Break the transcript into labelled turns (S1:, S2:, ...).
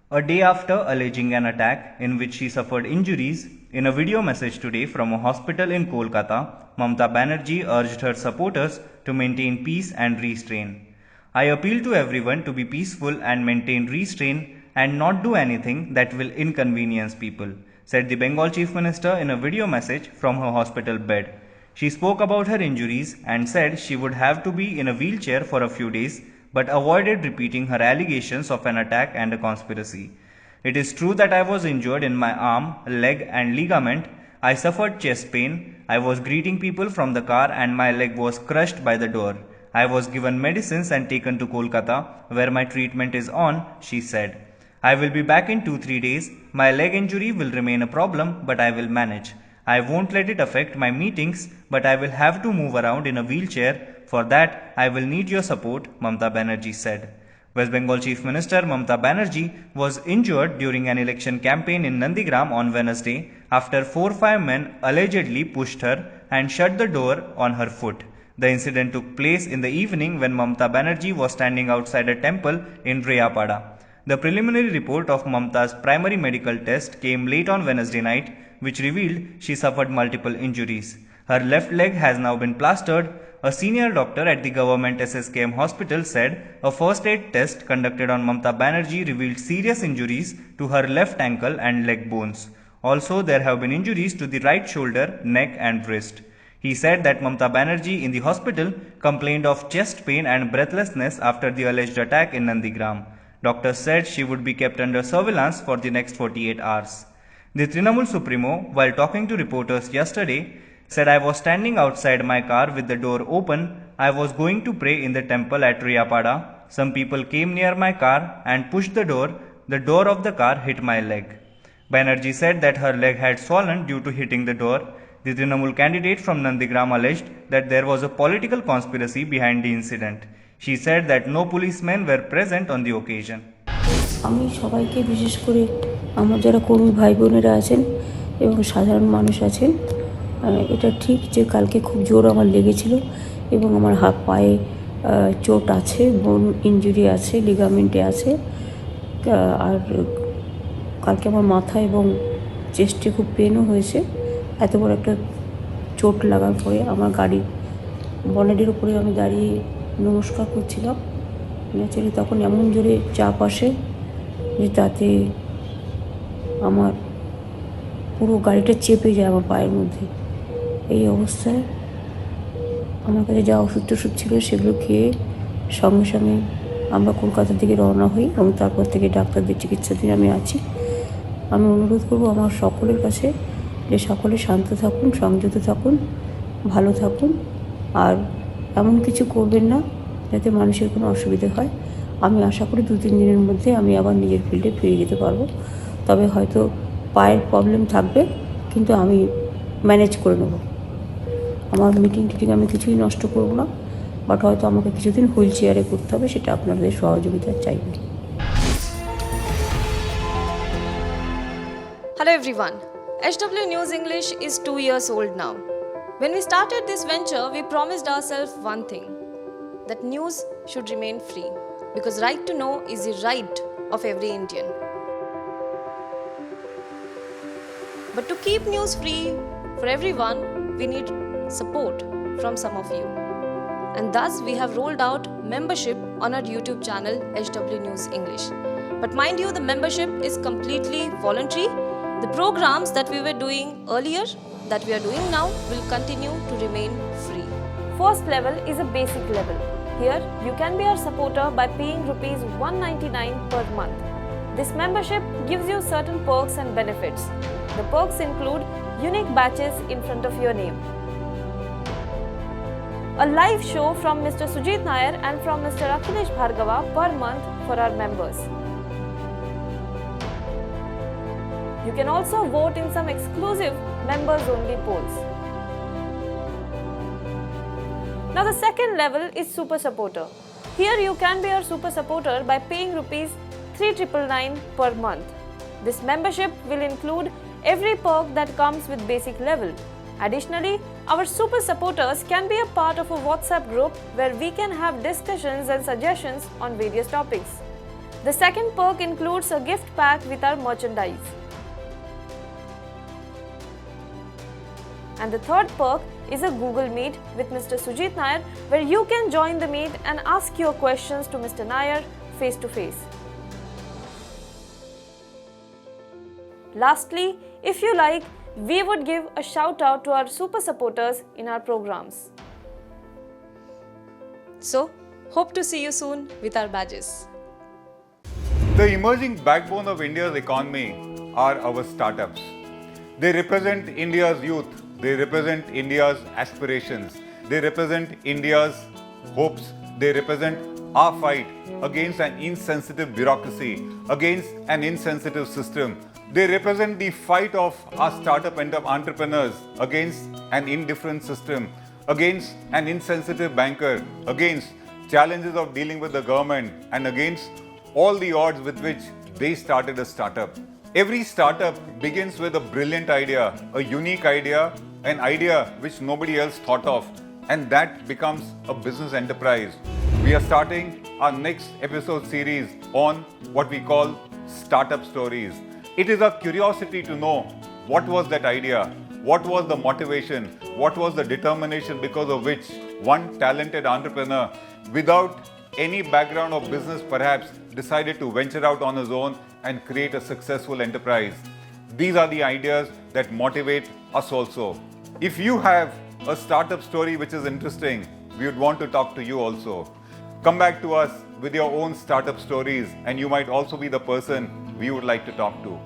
S1: A day after alleging an attack in which she suffered injuries, in a video message today from a hospital in Kolkata, Mamata Banerjee urged her supporters to maintain peace and restraint. I appeal to everyone to be peaceful and maintain restraint and not do anything that will inconvenience people, said the Bengal Chief Minister in a video message from her hospital bed. She spoke about her injuries and said she would have to be in a wheelchair for a few days, but avoided repeating her allegations of an attack and a conspiracy. It is true that I was injured in my arm, leg and ligament. I suffered chest pain. I was greeting people from the car and my leg was crushed by the door. I was given medicines and taken to Kolkata, where my treatment is on, she said. I will be back in 2-3 days. My leg injury will remain a problem, but I will manage. I won't let it affect my meetings, but I will have to move around in a wheelchair. For that, I will need your support, Mamata Banerjee said. West Bengal Chief Minister Mamata Banerjee was injured during an election campaign in Nandigram on Wednesday after 4-5 men allegedly pushed her and shut the door on her foot. The incident took place in the evening when Mamata Banerjee was standing outside a temple in Reyapada. The preliminary report of Mamata's primary medical test came late on Wednesday night, which revealed she suffered multiple injuries. Her left leg has now been plastered. A senior doctor at the government SSKM hospital said a first aid test conducted on Mamata Banerjee revealed serious injuries to her left ankle and leg bones. Also, there have been injuries to the right shoulder, neck and wrist. He said that Mamata Banerjee in the hospital complained of chest pain and breathlessness after the alleged attack in Nandigram. Doctors said she would be kept under surveillance for the next 48 hours. The Trinamool Supremo, while talking to reporters yesterday, said I was standing outside my car with the door open. I was going to pray in the temple at Reyapada. Some people came near my car and pushed the door. The door of the car hit my leg. Banerjee said that her leg had swollen due to hitting the door. The Trinamool candidate from Nandigram alleged that there was a political conspiracy behind the incident. She said that no policemen were present on the occasion.
S2: আমি সবাইকে বিশেষ করে আমার যারা কর্মী ভাই বোনেরা আছেন এবং সাধারণ মানুষ আছেন, এটা ঠিক যে কালকে খুব জোর আমার লেগেছিল এবং আমার হাত পায়ে চোট আছে, বোন ইনজুরি আছে, লিগামেন্টে আছে, আর কালকে আমার মাথা এবং চেস্টে খুব পেনও হয়েছে। এত বড় একটা চোট লাগার পরে আমার গাড়ির বনেটের উপরে আমি দাঁড়িয়ে নমস্কার করছিলাম। ন্যাচারালি তখন এমন জোরে চাপ আসে যে তাতে আমার পুরো গাড়িটা চেপে যায় আমার পায়ের মধ্যে। এই অবস্থায় আমার কাছে যা ওষুধ টষুধ ছিল সেগুলো খেয়ে সঙ্গে সঙ্গে আমরা কলকাতার দিকে রওনা হই এবং তারপর থেকে ডাক্তারদের চিকিৎসাধীন আমি আছি। আমি অনুরোধ করব আমার সকলের কাছে যে সকলে শান্ত থাকুন, সংযত থাকুন, ভালো থাকুন, আর এমন কিছু করবেন না যাতে মানুষের কোনো অসুবিধা হয়। আমি আশা করি 2-3 দিনের মধ্যে আমি আবার নিজের ফিল্ডে ফিরে যেতে পারবো। তবে হয়তো পায়ের প্রবলেম থাকবে, কিন্তু আমি ম্যানেজ করে নেব। আমার মিটিং আমি কিছুই নষ্ট করব না, বাট হয়তো আমাকে কিছুদিন হুইল চেয়ারে করতে হবে, সেটা আপনাদের সহযোগিতা চাইব।
S3: Hello everyone. HW News English is 2 years old now. When we started this venture, we promised ourselves one thing, that news should remain free, because right to know is the right of every Indian. But to keep news free for everyone, we need support from some of you. And thus we have rolled out membership on our YouTube channel HW News English. But mind you, the membership is completely voluntary. The programs that we were doing earlier, that we are doing now, will continue to remain free. First level is a basic level. Here, you can be our supporter by paying rupees 199 per month. This membership gives you certain perks and benefits. The perks include unique badges in front of your name, a live show from Mr. Sujit Nair and from Mr. Akhilesh Bhargava per month for our members. You can also vote in some exclusive members-only polls. Now the second level is Super Supporter. Here you can be our Super Supporter by paying rupees 3,999 per month. This membership will include every perk that comes with basic level. Additionally, our Super Supporters can be a part of a WhatsApp group where we can have discussions and suggestions on various topics. The second perk includes a gift pack with our merchandise. And the third perk is a Google Meet with Mr. Sujit Nair, where you can join the meet and ask your questions to Mr. Nair face to face. Lastly, if you like, we would give a shout out to our super supporters in our programs. So, hope to see you soon with our badges.
S4: The emerging backbone of India's economy are our startups. They represent India's youth. They represent India's aspirations. They represent India's hopes. They represent our fight against an insensitive bureaucracy, against an insensitive system. They represent the fight of our startup entrepreneurs against an indifferent system, against an insensitive banker, against challenges of dealing with the government, and against all the odds with which they started a startup. Every startup begins with a brilliant idea, a unique idea, an idea which nobody else thought of, and that becomes a business enterprise. We are starting our next episode series on what we call startup stories. It is our curiosity to know what was that idea, what was the motivation, what was the determination because of which one talented entrepreneur, without any background of business perhaps, decided to venture out on his own and create a successful enterprise. These are the ideas that motivate us also. If you have a startup story which is interesting, we would want to talk to you also. Come back to us with your own startup stories, and you might also be the person we would like to talk to.